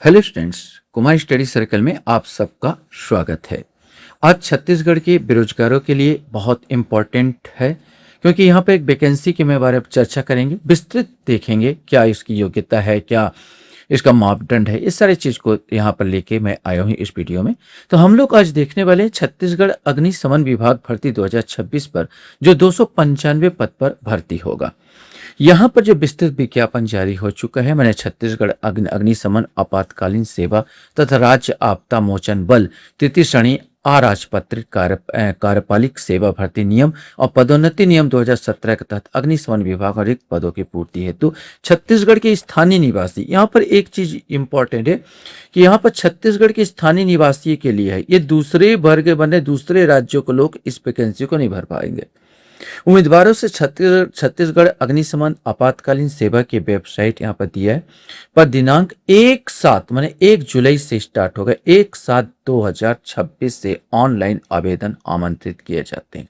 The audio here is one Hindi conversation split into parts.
Hello students, Kumar study circle में आप सबका स्वागत है। आज छत्तीसगढ़ के बेरोजगारों के लिए बहुत इम्पोर्टेंट है क्योंकि यहाँ पे एक वैकेंसी के बारे में चर्चा करेंगे, विस्तृत देखेंगे क्या इसकी योग्यता है, क्या इसका मापदंड है। इस सारी चीज को यहाँ पर लेके मैं आया हूँ इस वीडियो में। तो हम लोग आज देखने वाले हैं छत्तीसगढ़ अग्निशमन विभाग भर्ती 2026 पर जो 295 पद पर भर्ती होगा। यहाँ पर जो विस्तृत विज्ञापन जारी हो चुका है, मैंने छत्तीसगढ़ अग्निशमन आपातकालीन सेवा तथा राज्य आपदा मोचन बल तृतीय श्रेणी अराजपत्रित कार्यपालिक सेवा भर्ती नियम और पदोन्नति नियम 2017 के तहत अग्निशमन विभाग और रिक्त पदों की पूर्ति हेतु छत्तीसगढ़ के स्थानीय निवासी, यहाँ पर एक चीज इंपॉर्टेंट है कि यहाँ पर छत्तीसगढ़ के स्थानीय निवासी के लिए है, ये दूसरे वर्ग बने दूसरे राज्यों के लोग इस वैकेंसी को नहीं भर पाएंगे। उम्मीदवारों से छत्तीसगढ़ अग्निशमन आपातकालीन सेवा की वेबसाइट यहाँ पर दिया है, पर दिनांक 1/7 माने 1 जुलाई से स्टार्ट होगा। 1/7/2026 से ऑनलाइन आवेदन आमंत्रित किए जाते हैं।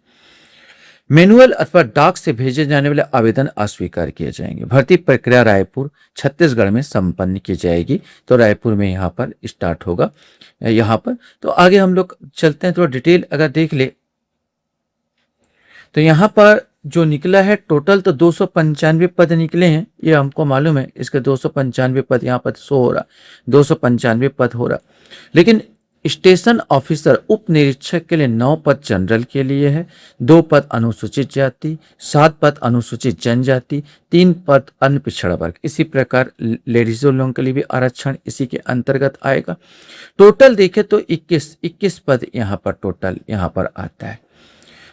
मैनुअल अथवा डाक से भेजे जाने वाले आवेदन अस्वीकार किए जाएंगे। भर्ती प्रक्रिया रायपुर छत्तीसगढ़ में संपन्न की जाएगी। तो रायपुर में यहाँ पर स्टार्ट होगा। यहाँ पर तो आगे हम लोग चलते हैं, थोड़ा डिटेल अगर देख ले तो यहाँ पर जो निकला है टोटल तो 295 पद निकले हैं, ये हमको मालूम है। इसके 295 पद यहाँ पर शो हो रहा, 295 पद हो रहा। लेकिन स्टेशन ऑफिसर उप निरीक्षक के लिए 9 पद जनरल के लिए है, 2 पद अनुसूचित जाति, 7 पद अनुसूचित जनजाति, 3 पद अन्य पिछड़ा वर्ग। इसी प्रकार लेडीजों लोगों के लिए भी आरक्षण इसी के अंतर्गत आएगा। टोटल देखे तो 21 पद यहाँ पर टोटल यहाँ पर आता है।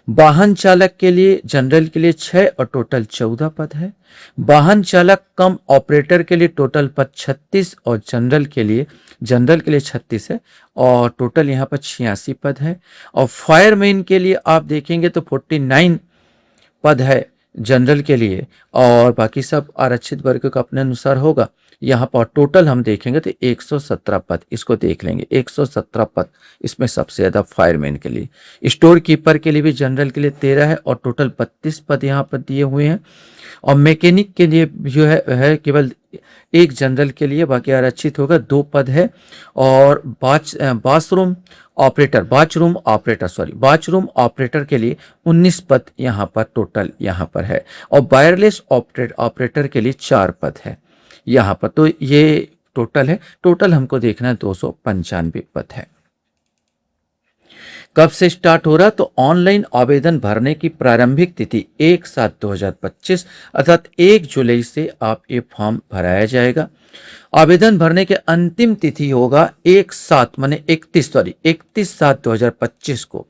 वाहन चालक के लिए जनरल के लिए 6 और टोटल 14 पद है। वाहन चालक कम ऑपरेटर के लिए टोटल पद 36 और जनरल के लिए 36 है और टोटल यहाँ पर 86 पद है। और फायरमैन के लिए आप देखेंगे तो 49 पद है जनरल के लिए और बाकी सब आरक्षित वर्ग का अपने अनुसार होगा। यहाँ पर टोटल हम देखेंगे तो 117 पद, इसको देख लेंगे 117 पद, इसमें सबसे ज्यादा फायरमैन के लिए। स्टोर कीपर के लिए भी जनरल के लिए 13 है और टोटल 32 पद यहाँ पर दिए हुए हैं। और मैकेनिक के लिए जो है केवल 1 जनरल के लिए, बाकी आरक्षित होगा 2 पद है। और बाथरूम ऑपरेटर के लिए 19 पद यहाँ पर टोटल यहाँ पर है। और वायरलेस ऑपरेटर के लिए 4 पद है यहाँ पर। तो ये टोटल है, टोटल हमको देखना है 295 पद है। कब से स्टार्ट हो रहा, तो ऑनलाइन आवेदन भरने की प्रारंभिक तिथि 1/7/2025 अर्थात 1 जुलाई से आप ये फॉर्म भराया जाएगा। आवेदन भरने के अंतिम तिथि होगा 31/7/2025 को।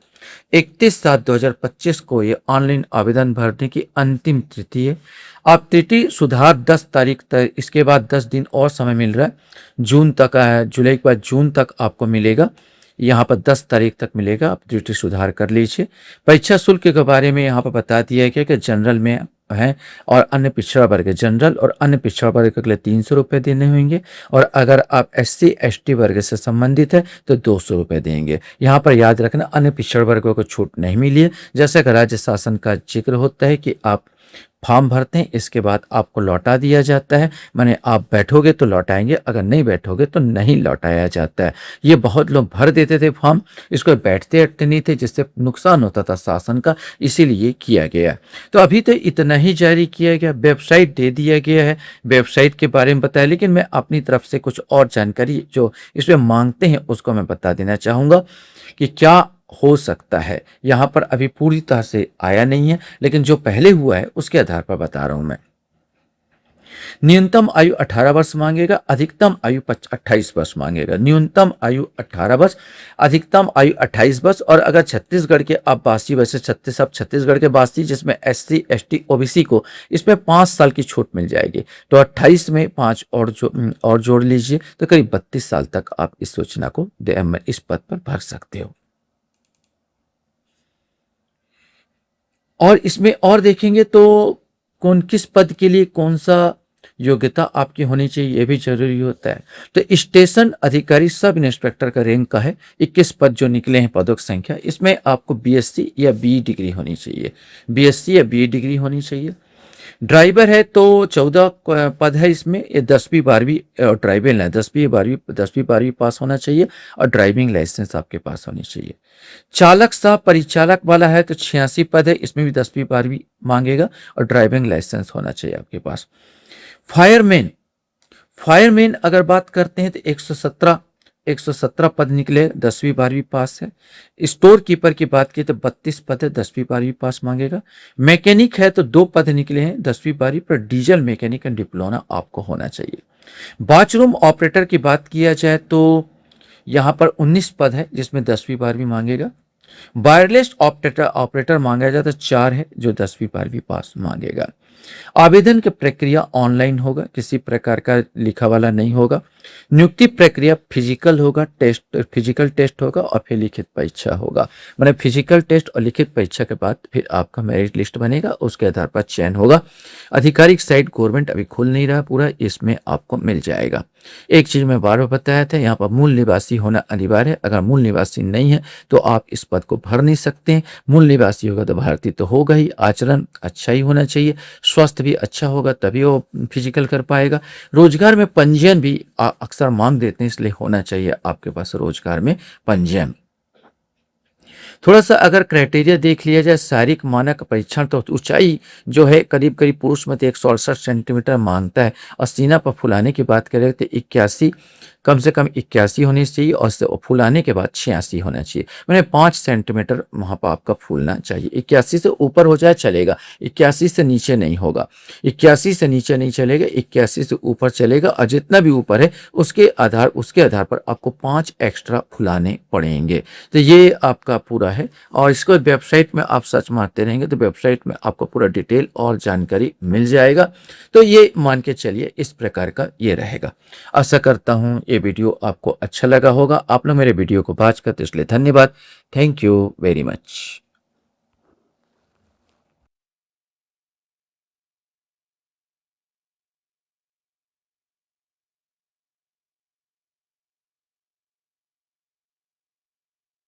31/7/2025 को ये ऑनलाइन आवेदन भरने की अंतिम तिथि है। आप त्रुटि सुधार 10 तारीख तक, इसके बाद 10 दिन और समय मिल रहा है, जून तक है, जुलाई के बाद जून तक आपको मिलेगा। यहाँ पर 10 तारीख तक मिलेगा, आप त्रुटि सुधार कर लीजिए। परीक्षा शुल्क के बारे में यहाँ पर बता दिया गया कि जनरल में है और अन्य पिछड़ा वर्ग, जनरल और अन्य पिछड़ा वर्ग के लिए 300 रुपये देने होंगे और अगर आप SC ST वर्ग से संबंधित है तो 200 रुपये देंगे। यहाँ पर याद रखना अन्य पिछड़ा वर्गों को छूट नहीं मिली है। जैसा कि राज्य शासन का जिक्र होता है कि आप फॉर्म भरते हैं, इसके बाद आपको लौटा दिया जाता है, माने आप बैठोगे तो लौटाएंगे, अगर नहीं बैठोगे तो नहीं लौटाया जाता है। ये बहुत लोग भर देते थे फॉर्म, इसको बैठते अटते नहीं थे, जिससे नुकसान होता था शासन का, इसीलिए किया गया। तो अभी तो इतना ही जारी किया गया, वेबसाइट दे दिया गया है, वेबसाइट के बारे में बताया, लेकिन मैं अपनी तरफ से कुछ और जानकारी जो इसमें मांगते हैं उसको मैं बता देना चाहूँगा कि क्या हो सकता है। यहाँ पर अभी पूरी तरह से आया नहीं है, लेकिन जो पहले हुआ है उसके आधार पर बता रहा हूं मैं। न्यूनतम आयु 18 वर्ष मांगेगा, अधिकतम आयु 28 वर्ष मांगेगा। न्यूनतम आयु 18 वर्ष, अधिकतम आयु 28 वर्ष। और अगर छत्तीसगढ़ के आप वासी, वैसे छत्तीसगढ़ के वासी जिसमें SC ST OBC को इसमें 5 साल की छूट मिल जाएगी, तो 28 में 5 और जोड़ लीजिए तो करीब 32 साल तक आप इस सूचना को इस पद पर भर सकते हो। और इसमें और देखेंगे तो कौन किस पद के लिए कौन सा योग्यता आपकी होनी चाहिए, यह भी जरूरी होता है। तो स्टेशन अधिकारी सब इंस्पेक्टर का रैंक का है 21 पद जो निकले हैं पदों की संख्या, इसमें आपको BSc या BE डिग्री होनी चाहिए, BSc या BE डिग्री होनी चाहिए। ड्राइवर है तो 14 पद है इसमें, ये 10वीं 12वीं ड्राइविंग है, 10वीं 12वीं पास होना चाहिए और ड्राइविंग लाइसेंस आपके पास होनी चाहिए। चालक सह परिचालक वाला है तो 86 पद है, इसमें भी 10वीं 12वीं मांगेगा और ड्राइविंग लाइसेंस होना चाहिए आपके पास। फायरमैन, फायरमैन अगर बात करते हैं तो 117 पद निकले, 10वीं 12वीं पास है। स्टोर कीपर की बात की तो 32 पद है, 10वीं 12वीं पास मांगेगा। मैकेनिक है तो 2 पद निकले हैं, 10वीं 12वीं पर डीजल मैकेनिक एंड डिप्लोमा आपको होना चाहिए। बाथरूम ऑपरेटर की बात किया जाए तो यहाँ पर 19 पद है जिसमें 10वीं 12वीं मांगेगा। वायरलेस ऑपरेटर ऑपरेटर मांगा जाए तो 4 है जो 10वीं 12वीं पास मांगेगा। आवेदन की प्रक्रिया ऑनलाइन होगा, किसी प्रकार का लिखा वाला नहीं होगा। नियुक्ति प्रक्रिया फिजिकल टेस्ट होगा और फिर लिखित परीक्षा होगा। मैंने फिजिकल टेस्ट और लिखित परीक्षा के बाद फिर आपका मेरिट लिस्ट बनेगा, उसके आधार पर चयन होगा। आधिकारिक साइट गवर्नमेंट अभी खुल नहीं रहा पूरा, इसमें आपको मिल जाएगा। एक चीज मैं बार बार बताया था, यहाँ पर मूल निवासी होना अनिवार्य है। अगर मूल निवासी नहीं है तो आप इस पद को भर नहीं सकते हैं। मूल निवासी होगा तो भारतीय तो होगा ही, आचरण अच्छा ही होना चाहिए, स्वास्थ्य भी अच्छा होगा तभी वो फिजिकल कर पाएगा। रोजगार में पंजीयन भी अक्सर मांग देते हैं, इसलिए होना चाहिए आपके पास रोजगार में पंजीयन। थोड़ा सा अगर क्राइटेरिया देख लिया जाए, शारीरिक मानक परीक्षण तो ऊंचाई जो है करीब करीब पुरुष में तो 168 सेंटीमीटर मांगता है और सीना पर फुलाने की बात करें तो 81, कम से कम 81 होनी चाहिए और फुलाने के बाद 86 होना चाहिए। मैंने 5 सेंटीमीटर वहाँ पर आपका फूलना चाहिए। 81 से ऊपर हो जाए चलेगा, 81 से नीचे नहीं होगा। 81 से नीचे नहीं चलेगा, 81 से ऊपर चलेगा और जितना भी ऊपर है उसके आधार पर आपको 5 एक्स्ट्रा फुलाने पड़ेंगे। तो ये आपका पूरा है और इसको वेबसाइट में आप सर्च मारते रहेंगे तो वेबसाइट में आपको पूरा डिटेल और जानकारी मिल जाएगा। तो ये मान के चलिए इस प्रकार का ये रहेगा। आशा करता हूँ ये वीडियो आपको अच्छा लगा होगा। आप लोग मेरे वीडियो को वॉच करते इसलिए धन्यवाद। Thank you very much.